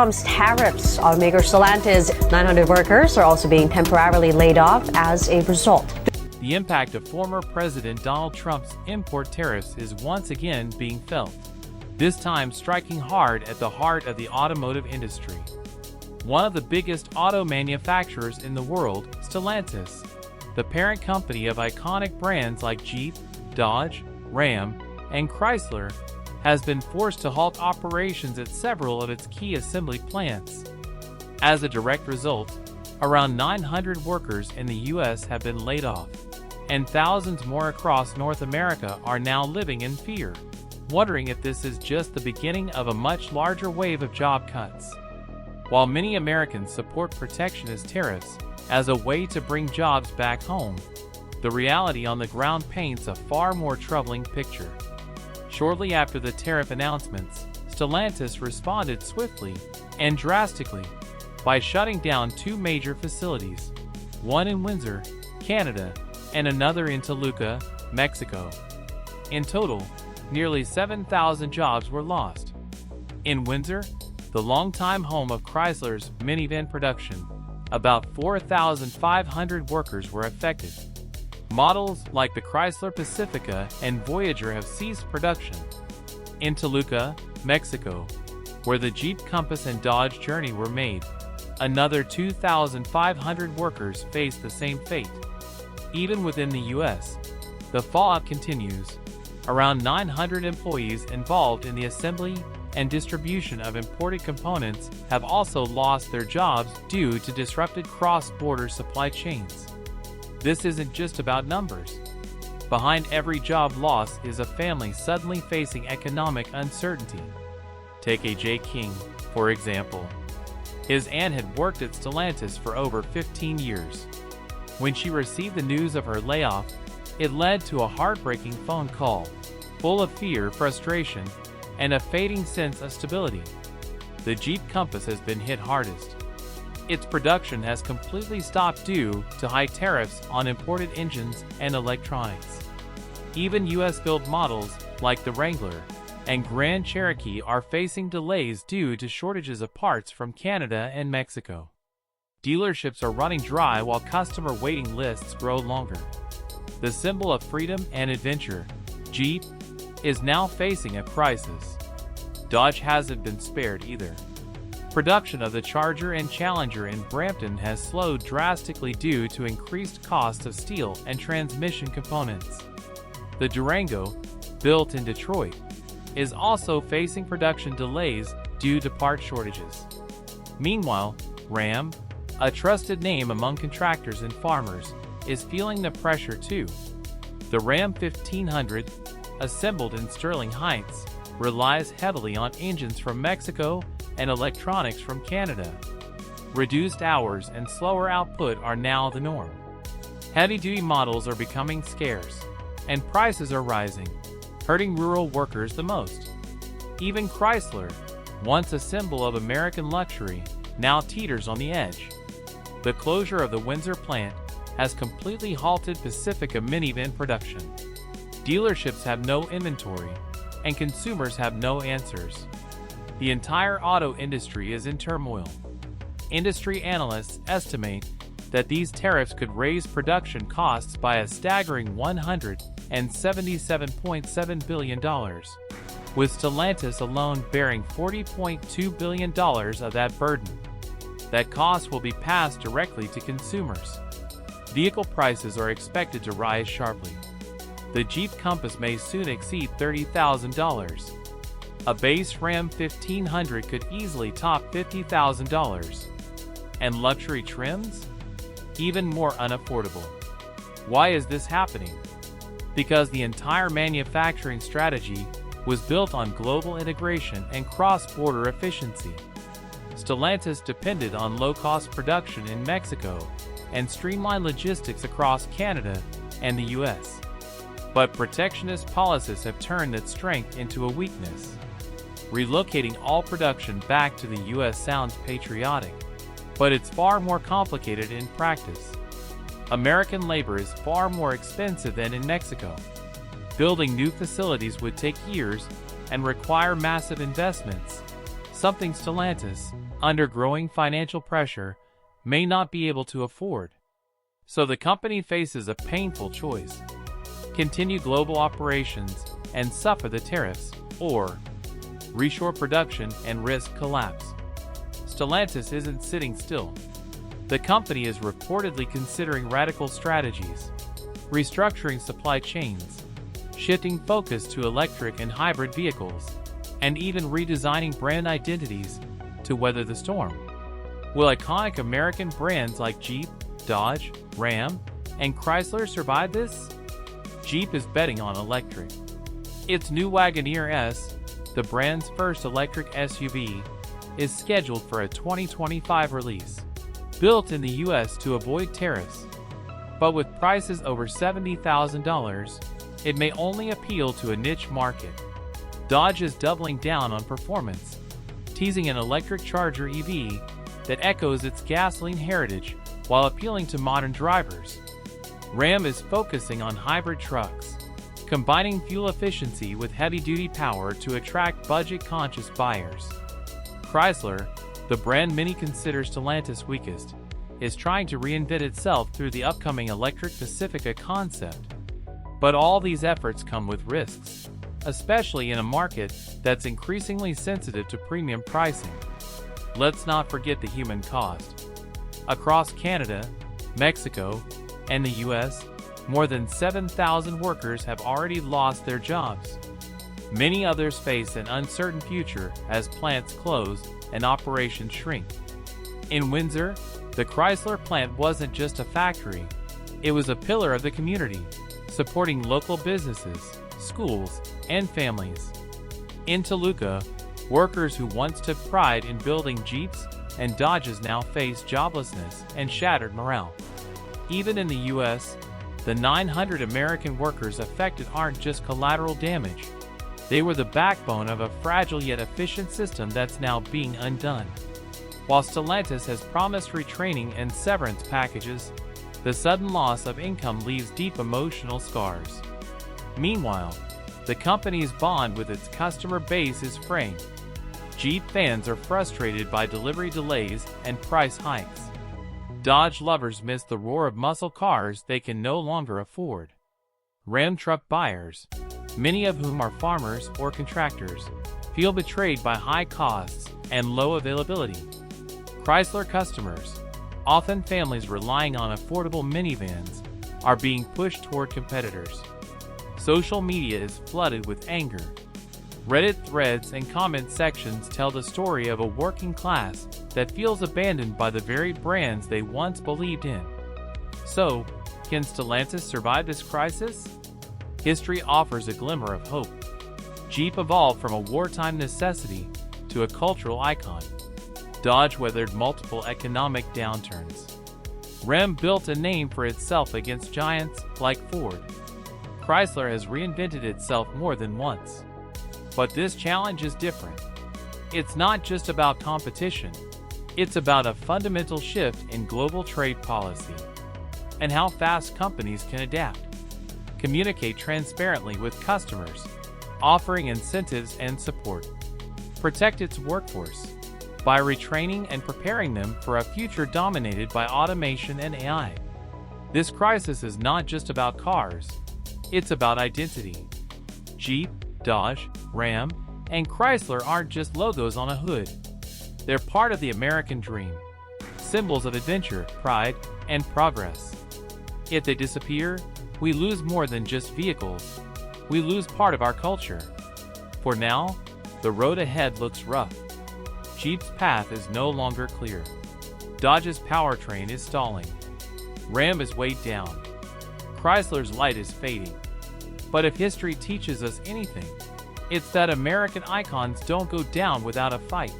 Trump's tariffs, automaker Stellantis' 900 workers are also being temporarily laid off as a result. The impact of former President Donald Trump's import tariffs is once again being felt, this time striking hard at the heart of the automotive industry. One of the biggest auto manufacturers in the world, Stellantis, the parent company of iconic brands like Jeep, Dodge, Ram, and Chrysler, has been forced to halt operations at several of its key assembly plants. As a direct result, around 900 workers in the U.S. have been laid off, and thousands more across North America are now living in fear, wondering if this is just the beginning of a much larger wave of job cuts. While many Americans support protectionist tariffs as a way to bring jobs back home, the reality on the ground paints a far more troubling picture. Shortly after the tariff announcements, Stellantis responded swiftly and drastically by shutting down two major facilities, one in Windsor, Canada, and another in Toluca, Mexico. In total, nearly 7,000 jobs were lost. In Windsor, the longtime home of Chrysler's minivan production, about 4,500 workers were affected. Models like the Chrysler Pacifica and Voyager have ceased production. In Toluca, Mexico, where the Jeep Compass and Dodge Journey were made, another 2,500 workers face the same fate. Even within the U.S., the fallout continues. Around 900 employees involved in the assembly and distribution of imported components have also lost their jobs due to disrupted cross-border supply chains. This isn't just about numbers. Behind every job loss is a family suddenly facing economic uncertainty. Take A.J. King, for example. His aunt had worked at Stellantis for over 15 years. When she received the news of her layoff, it led to a heartbreaking phone call, full of fear, frustration, and a fading sense of stability. The Jeep Compass has been hit hardest. Its production has completely stopped due to high tariffs on imported engines and electronics. Even U.S.-built models like the Wrangler and Grand Cherokee are facing delays due to shortages of parts from Canada and Mexico. Dealerships are running dry while customer waiting lists grow longer. The symbol of freedom and adventure, Jeep, is now facing a crisis. Dodge hasn't been spared either. Production of the Charger and Challenger in Brampton has slowed drastically due to increased costs of steel and transmission components. The Durango, built in Detroit, is also facing production delays due to part shortages. Meanwhile, Ram, a trusted name among contractors and farmers, is feeling the pressure too. The Ram 1500, assembled in Sterling Heights, relies heavily on engines from Mexico and electronics from Canada. Reduced hours and slower output are now the norm. Heavy-duty models are becoming scarce, and prices are rising, hurting rural workers the most. Even Chrysler, once a symbol of American luxury, now teeters on the edge. The closure of the Windsor plant has completely halted Pacifica minivan production. Dealerships have no inventory, and consumers have no answers. The entire auto industry is in turmoil. Industry analysts estimate that these tariffs could raise production costs by a staggering $177.7 billion, with Stellantis alone bearing $40.2 billion of that burden. That cost will be passed directly to consumers. Vehicle prices are expected to rise sharply. The Jeep Compass may soon exceed $30,000. A base Ram 1500 could easily top $50,000. And luxury trims? Even more unaffordable. Why is this happening? Because the entire manufacturing strategy was built on global integration and cross-border efficiency. Stellantis depended on low-cost production in Mexico and streamlined logistics across Canada and the U.S. But protectionist policies have turned that strength into a weakness. Relocating all production back to the U.S. sounds patriotic, but it's far more complicated in practice. American labor is far more expensive than in Mexico. Building new facilities would take years and require massive investments. something Stellantis, under growing financial pressure, may not be able to afford. So the company faces a painful choice: continue global operations and suffer the tariffs, or reshore production and risk collapse. Stellantis isn't sitting still. The company is reportedly considering radical strategies, restructuring supply chains, shifting focus to electric and hybrid vehicles, and even redesigning brand identities to weather the storm. Will iconic American brands like Jeep, Dodge, Ram, and Chrysler survive this? Jeep is betting on electric. Its new Wagoneer S, the brand's first electric SUV, is scheduled for a 2025 release, built in the US to avoid tariffs. But with prices over $70,000, it may only appeal to a niche market. Dodge is doubling down on performance, teasing an electric Charger EV that echoes its gasoline heritage while appealing to modern drivers. Ram is focusing on hybrid trucks, combining fuel efficiency with heavy-duty power to attract budget-conscious buyers. Chrysler, the brand many consider Stellantis' weakest, is trying to reinvent itself through the upcoming electric Pacifica concept. But all these efforts come with risks, especially in a market that's increasingly sensitive to premium pricing. Let's not forget the human cost. Across Canada, Mexico, and the US, more than 7,000 workers have already lost their jobs. Many others face an uncertain future as plants close and operations shrink. In Windsor, the Chrysler plant wasn't just a factory, it was a pillar of the community, supporting local businesses, schools, and families. In Toluca, workers who once took pride in building Jeeps and Dodges now face joblessness and shattered morale. Even in the US, the 900 American workers affected aren't just collateral damage. They were the backbone of a fragile yet efficient system that's now being undone. While Stellantis has promised retraining and severance packages, the sudden loss of income leaves deep emotional scars. Meanwhile, the company's bond with its customer base is fraying. Jeep fans are frustrated by delivery delays and price hikes. Dodge lovers miss the roar of muscle cars they can no longer afford. Ram truck buyers, many of whom are farmers or contractors, feel betrayed by high costs and low availability. Chrysler customers, often families relying on affordable minivans, are being pushed toward competitors. Social media is flooded with anger. Reddit threads and comment sections tell the story of a working class that feels abandoned by the very brands they once believed in. So, can Stellantis survive this crisis? History offers a glimmer of hope. Jeep evolved from a wartime necessity to a cultural icon. Dodge weathered multiple economic downturns. Ram built a name for itself against giants like Ford. Chrysler has reinvented itself more than once. But this challenge is different. It's not just about competition. It's about a fundamental shift in global trade policy and how fast companies can adapt. Communicate transparently with customers, offering incentives and support. Protect its workforce by retraining and preparing them for a future dominated by automation and AI. This crisis is not just about cars, it's about identity. Jeep, Dodge, Ram, and Chrysler aren't just logos on a hood. They're part of the American dream, symbols of adventure, pride, and progress. If they disappear, we lose more than just vehicles. We lose part of our culture. For now, the road ahead looks rough. Jeep's path is no longer clear. Dodge's powertrain is stalling. Ram is weighed down. Chrysler's light is fading. But if history teaches us anything, it's that American icons don't go down without a fight.